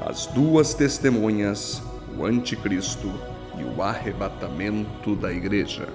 as duas testemunhas, o anticristo e o arrebatamento da igreja.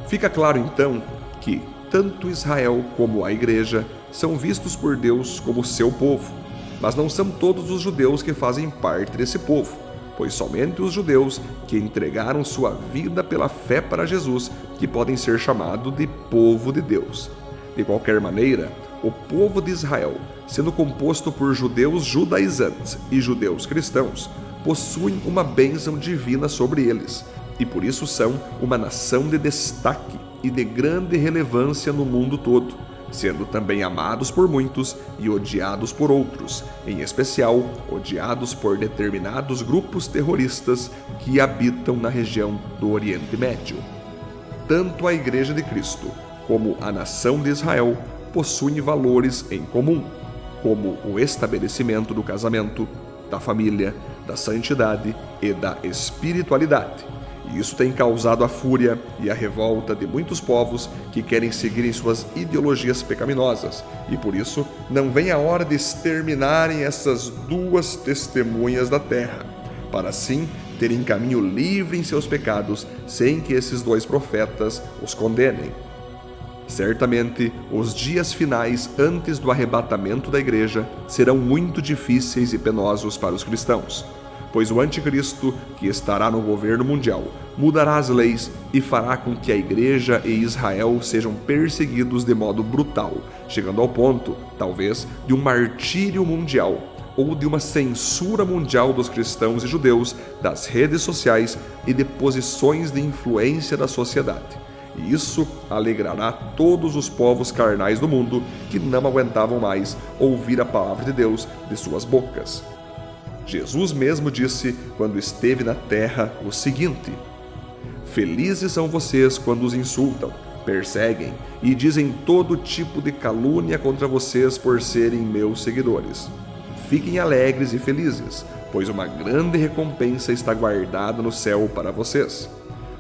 Fica claro então que tanto Israel como a igreja são vistos por Deus como seu povo, mas não são todos os judeus que fazem parte desse povo, pois somente os judeus que entregaram sua vida pela fé para Jesus que podem ser chamados de povo de Deus. De qualquer maneira, o povo de Israel, sendo composto por judeus judaizantes e judeus cristãos, possuem uma bênção divina sobre eles, e por isso são uma nação de destaque e de grande relevância no mundo todo, sendo também amados por muitos e odiados por outros, em especial odiados por determinados grupos terroristas que habitam na região do Oriente Médio. Tanto a Igreja de Cristo como a nação de Israel possuem valores em comum, como o estabelecimento do casamento, da família, da santidade e da espiritualidade. E isso tem causado a fúria e a revolta de muitos povos que querem seguir em suas ideologias pecaminosas, e por isso não vem a hora de exterminarem essas duas testemunhas da terra, para assim terem caminho livre em seus pecados, sem que esses dois profetas os condenem. Certamente, os dias finais antes do arrebatamento da igreja serão muito difíceis e penosos para os cristãos, pois o anticristo, que estará no governo mundial, mudará as leis e fará com que a igreja e Israel sejam perseguidos de modo brutal, chegando ao ponto, talvez, de um martírio mundial ou de uma censura mundial dos cristãos e judeus, das redes sociais e de posições de influência da sociedade. E isso alegrará todos os povos carnais do mundo que não aguentavam mais ouvir a palavra de Deus de suas bocas. Jesus mesmo disse, quando esteve na terra, o seguinte: felizes são vocês quando os insultam, perseguem e dizem todo tipo de calúnia contra vocês por serem meus seguidores. Fiquem alegres e felizes, pois uma grande recompensa está guardada no céu para vocês.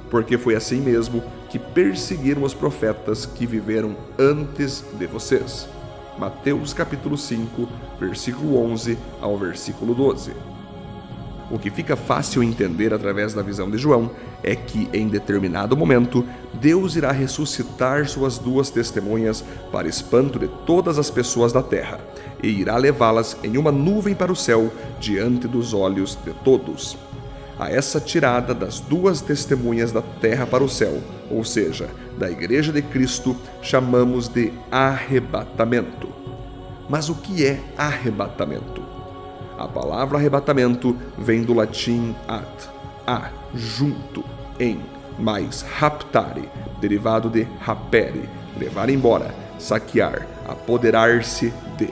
Porque foi assim mesmo que perseguiram os profetas que viveram antes de vocês. Mateus capítulo 5, versículo 11 ao versículo 12. O que fica fácil entender através da visão de João é que, em determinado momento, Deus irá ressuscitar suas duas testemunhas para espanto de todas as pessoas da terra e irá levá-las em uma nuvem para o céu diante dos olhos de todos. A essa tirada das duas testemunhas da terra para o céu, ou seja, da Igreja de Cristo, chamamos de arrebatamento. Mas o que é arrebatamento? A palavra arrebatamento vem do latim ad, junto, em, mais raptare, derivado de rapere, levar embora, saquear, apoderar-se de.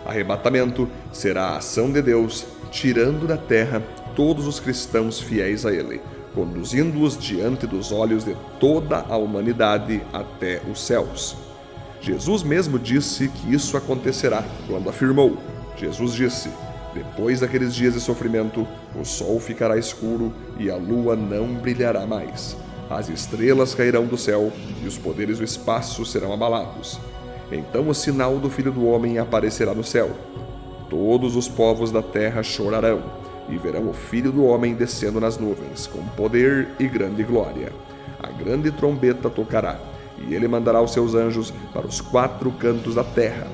Arrebatamento será a ação de Deus tirando da terra todos os cristãos fiéis a Ele, conduzindo-os diante dos olhos de toda a humanidade até os céus. Jesus mesmo disse que isso acontecerá quando afirmou. Jesus disse: depois daqueles dias de sofrimento, o sol ficará escuro e a lua não brilhará mais. As estrelas cairão do céu e os poderes do espaço serão abalados. Então o sinal do Filho do Homem aparecerá no céu. Todos os povos da terra chorarão e verão o Filho do Homem descendo nas nuvens, com poder e grande glória. A grande trombeta tocará, e ele mandará os seus anjos para os quatro cantos da terra.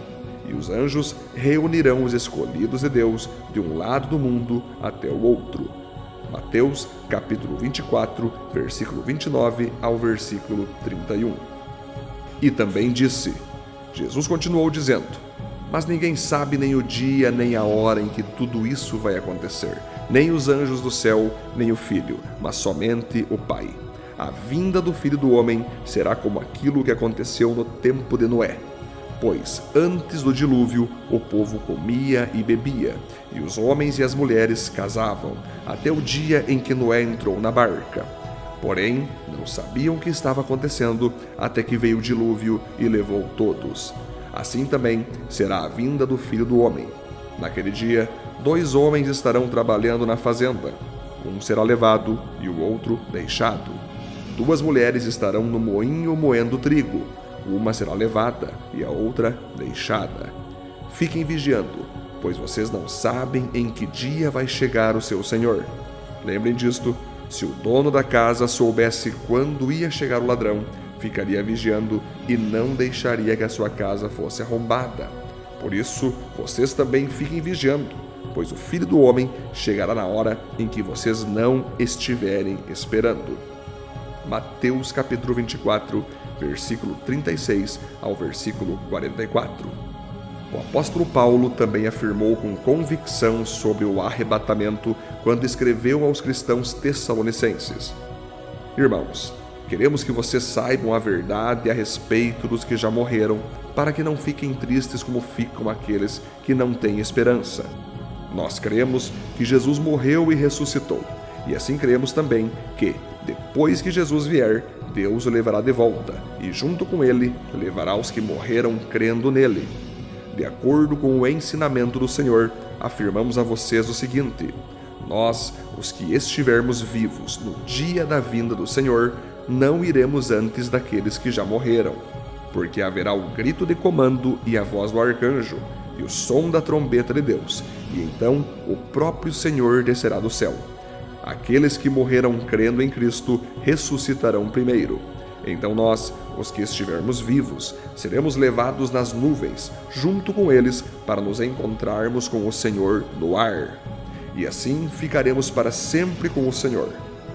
E os anjos reunirão os escolhidos de Deus de um lado do mundo até o outro. Mateus, capítulo 24, versículo 29 ao versículo 31. E também disse, Jesus continuou dizendo: mas ninguém sabe nem o dia nem a hora em que tudo isso vai acontecer, nem os anjos do céu, nem o Filho, mas somente o Pai. A vinda do Filho do Homem será como aquilo que aconteceu no tempo de Noé. Pois antes do dilúvio o povo comia e bebia, e os homens e as mulheres casavam, até o dia em que Noé entrou na barca. Porém, não sabiam o que estava acontecendo, até que veio o dilúvio e levou todos. Assim também será a vinda do Filho do Homem. Naquele dia, 2 homens estarão trabalhando na fazenda. Um será levado e o outro deixado. 2 mulheres estarão no moinho moendo trigo. Uma será levada e a outra deixada. Fiquem vigiando, pois vocês não sabem em que dia vai chegar o seu senhor. Lembrem disto: se o dono da casa soubesse quando ia chegar o ladrão, ficaria vigiando e não deixaria que a sua casa fosse arrombada. Por isso, vocês também fiquem vigiando, pois o Filho do Homem chegará na hora em que vocês não estiverem esperando. Mateus capítulo 24, versículo 36 ao versículo 44. O apóstolo Paulo também afirmou com convicção sobre o arrebatamento quando escreveu aos cristãos tessalonicenses: Irmãos, queremos que vocês saibam a verdade a respeito dos que já morreram, para que não fiquem tristes como ficam aqueles que não têm esperança. Nós cremos que Jesus morreu e ressuscitou, e assim cremos também que, depois que Jesus vier, Deus o levará de volta, e junto com ele levará os que morreram crendo nele. De acordo com o ensinamento do Senhor, afirmamos a vocês o seguinte: nós, os que estivermos vivos no dia da vinda do Senhor, não iremos antes daqueles que já morreram, porque haverá o grito de comando e a voz do arcanjo, e o som da trombeta de Deus, e então o próprio Senhor descerá do céu. Aqueles que morreram crendo em Cristo ressuscitarão primeiro. Então nós, os que estivermos vivos, seremos levados nas nuvens, junto com eles, para nos encontrarmos com o Senhor no ar. E assim ficaremos para sempre com o Senhor.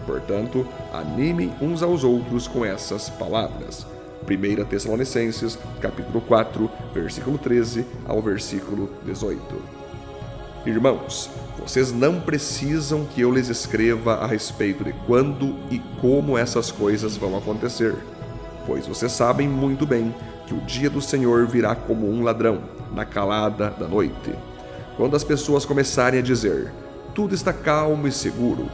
Portanto, animem uns aos outros com essas palavras. 1 Tessalonicenses, capítulo 4, versículo 13 ao versículo 18. Irmãos, vocês não precisam que eu lhes escreva a respeito de quando e como essas coisas vão acontecer, pois vocês sabem muito bem que o dia do Senhor virá como um ladrão, na calada da noite. Quando as pessoas começarem a dizer: tudo está calmo e seguro,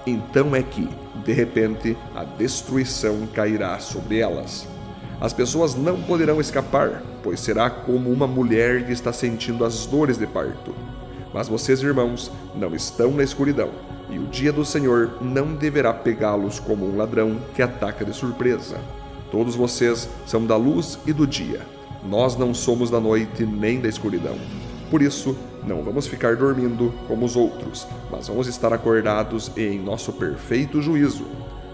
então é que, de repente, a destruição cairá sobre elas. As pessoas não poderão escapar, pois será como uma mulher que está sentindo as dores de parto. Mas vocês, irmãos, não estão na escuridão, e o dia do Senhor não deverá pegá-los como um ladrão que ataca de surpresa. Todos vocês são da luz e do dia. Nós não somos da noite nem da escuridão. Por isso, não vamos ficar dormindo como os outros, mas vamos estar acordados e em nosso perfeito juízo.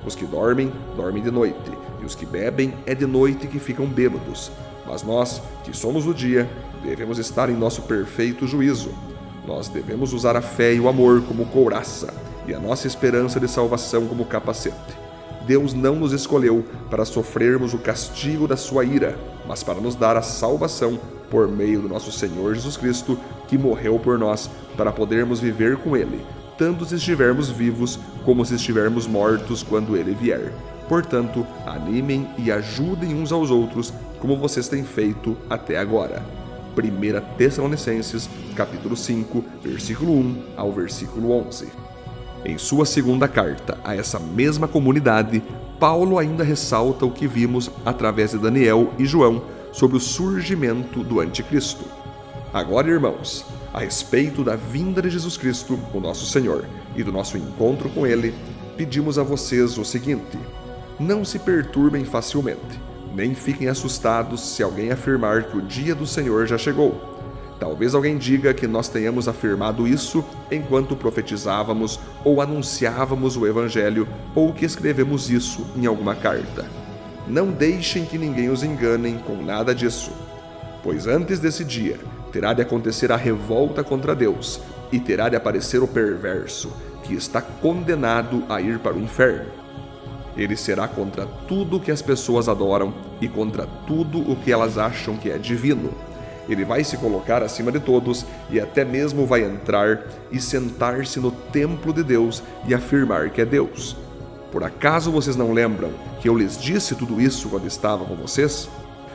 Os que dormem, dormem de noite, e os que bebem, é de noite que ficam bêbados. Mas nós, que somos do dia, devemos estar em nosso perfeito juízo. Nós devemos usar a fé e o amor como couraça, e a nossa esperança de salvação como capacete. Deus não nos escolheu para sofrermos o castigo da sua ira, mas para nos dar a salvação por meio do nosso Senhor Jesus Cristo, que morreu por nós, para podermos viver com Ele, tanto se estivermos vivos como se estivermos mortos quando Ele vier. Portanto, animem e ajudem uns aos outros, como vocês têm feito até agora. 1 Tessalonicenses, capítulo 5, versículo 1 ao versículo 11. Em sua segunda carta a essa mesma comunidade, Paulo ainda ressalta o que vimos através de Daniel e João sobre o surgimento do Anticristo. Agora, irmãos, a respeito da vinda de Jesus Cristo, o nosso Senhor, e do nosso encontro com Ele, pedimos a vocês o seguinte: não se perturbem facilmente, nem fiquem assustados se alguém afirmar que o dia do Senhor já chegou. Talvez alguém diga que nós tenhamos afirmado isso enquanto profetizávamos ou anunciávamos o Evangelho, ou que escrevemos isso em alguma carta. Não deixem que ninguém os engane com nada disso, pois antes desse dia terá de acontecer a revolta contra Deus, e terá de aparecer o perverso, que está condenado a ir para o inferno. Ele será contra tudo o que as pessoas adoram e contra tudo o que elas acham que é divino. Ele vai se colocar acima de todos e até mesmo vai entrar e sentar-se no templo de Deus e afirmar que é Deus. Por acaso vocês não lembram que eu lhes disse tudo isso quando estava com vocês?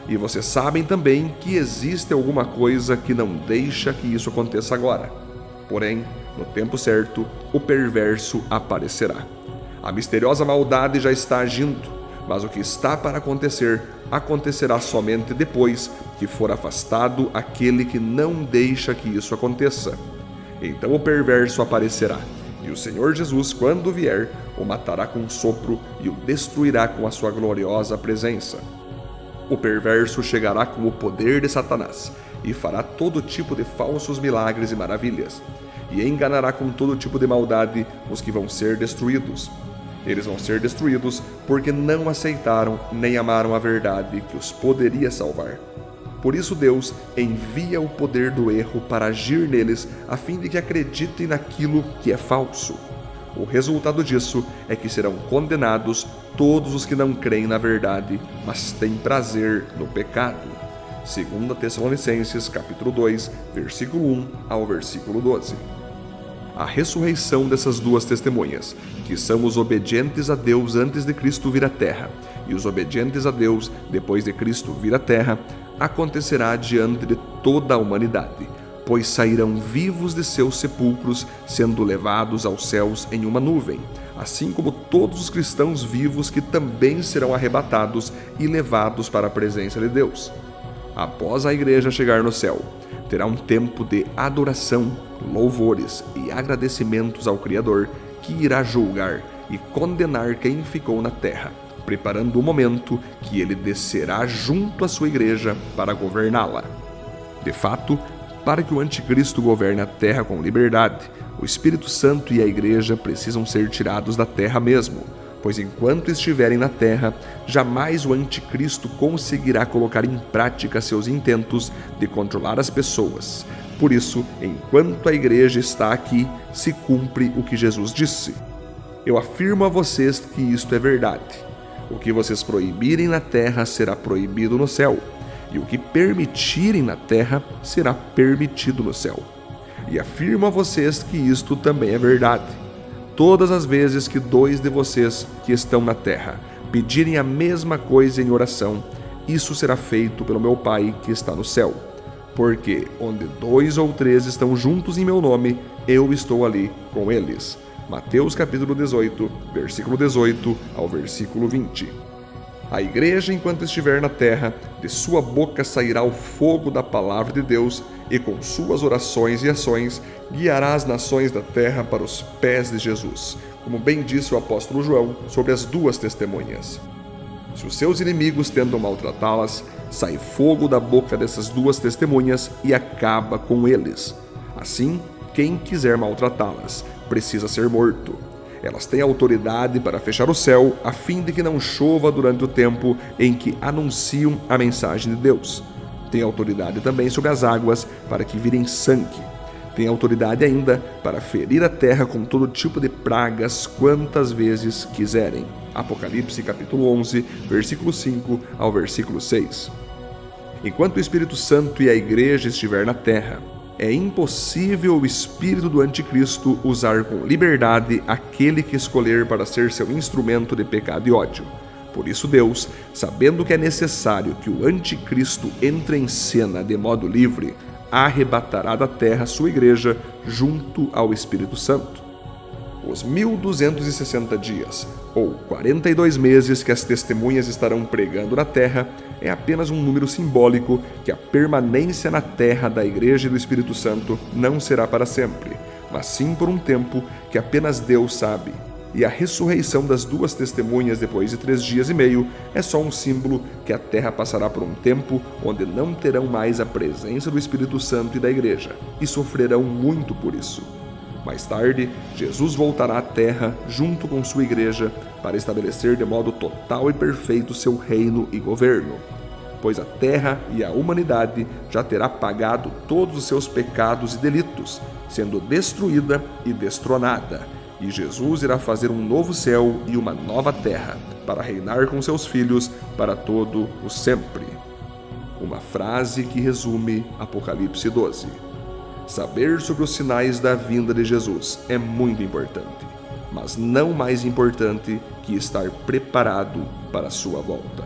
E vocês sabem também que existe alguma coisa que não deixa que isso aconteça agora. Porém, no tempo certo, o perverso aparecerá. A misteriosa maldade já está agindo, mas o que está para acontecer acontecerá somente depois que for afastado aquele que não deixa que isso aconteça. Então o perverso aparecerá, e o Senhor Jesus, quando vier, o matará com um sopro e o destruirá com a sua gloriosa presença. O perverso chegará com o poder de Satanás, e fará todo tipo de falsos milagres e maravilhas, e enganará com todo tipo de maldade os que vão ser destruídos. Eles vão ser destruídos porque não aceitaram nem amaram a verdade que os poderia salvar. Por isso Deus envia o poder do erro para agir neles, a fim de que acreditem naquilo que é falso. O resultado disso é que serão condenados todos os que não creem na verdade, mas têm prazer no pecado. 2 Tessalonicenses, capítulo 2, versículo 1 ao versículo 12. A ressurreição dessas duas testemunhas, que são os obedientes a Deus antes de Cristo vir à terra, e os obedientes a Deus depois de Cristo vir à terra, acontecerá diante de toda a humanidade, pois sairão vivos de seus sepulcros, sendo levados aos céus em uma nuvem, assim como todos os cristãos vivos que também serão arrebatados e levados para a presença de Deus. Após a igreja chegar no céu, terá um tempo de adoração, louvores e agradecimentos ao Criador, que irá julgar e condenar quem ficou na terra, preparando o momento que ele descerá junto à sua igreja para governá-la. De fato, para que o anticristo governe a terra com liberdade, o Espírito Santo e a igreja precisam ser tirados da terra mesmo, pois enquanto estiverem na terra, jamais o anticristo conseguirá colocar em prática seus intentos de controlar as pessoas. Por isso, enquanto a igreja está aqui, se cumpre o que Jesus disse. Eu afirmo a vocês que isto é verdade. O que vocês proibirem na terra será proibido no céu, e o que permitirem na terra será permitido no céu. E afirmo a vocês que isto também é verdade. Todas as vezes que 2 de vocês que estão na terra pedirem a mesma coisa em oração, isso será feito pelo meu Pai que está no céu. Porque onde 2 ou 3 estão juntos em meu nome, eu estou ali com eles. Mateus capítulo 18, versículo 18 ao versículo 20. A igreja, enquanto estiver na terra, de sua boca sairá o fogo da palavra de Deus, e com suas orações e ações guiará as nações da terra para os pés de Jesus, como bem disse o apóstolo João sobre as duas testemunhas. Se os seus inimigos tentam maltratá-las, sai fogo da boca dessas duas testemunhas e acaba com eles. Assim, quem quiser maltratá-las precisa ser morto. Elas têm autoridade para fechar o céu, a fim de que não chova durante o tempo em que anunciam a mensagem de Deus. Tem autoridade também sobre as águas, para que virem sangue. Tem autoridade ainda para ferir a terra com todo tipo de pragas, quantas vezes quiserem. Apocalipse capítulo 11, versículo 5 ao versículo 6. Enquanto o Espírito Santo e a igreja estiver na terra, é impossível o espírito do anticristo usar com liberdade aquele que escolher para ser seu instrumento de pecado e ódio. Por isso Deus, sabendo que é necessário que o anticristo entre em cena de modo livre, arrebatará da terra sua igreja junto ao Espírito Santo. Os 1260 dias, ou 42 meses que as testemunhas estarão pregando na terra, é apenas um número simbólico que a permanência na terra da Igreja e do Espírito Santo não será para sempre, mas sim por um tempo que apenas Deus sabe. E a ressurreição das duas testemunhas depois de 3 dias e meio é só um símbolo que a terra passará por um tempo onde não terão mais a presença do Espírito Santo e da Igreja, e sofrerão muito por isso. Mais tarde, Jesus voltará à terra junto com sua igreja para estabelecer de modo total e perfeito seu reino e governo, pois a terra e a humanidade já terá pagado todos os seus pecados e delitos, sendo destruída e destronada, e Jesus irá fazer um novo céu e uma nova terra para reinar com seus filhos para todo o sempre. Uma frase que resume Apocalipse 12. Saber sobre os sinais da vinda de Jesus é muito importante, mas não mais importante que estar preparado para a sua volta.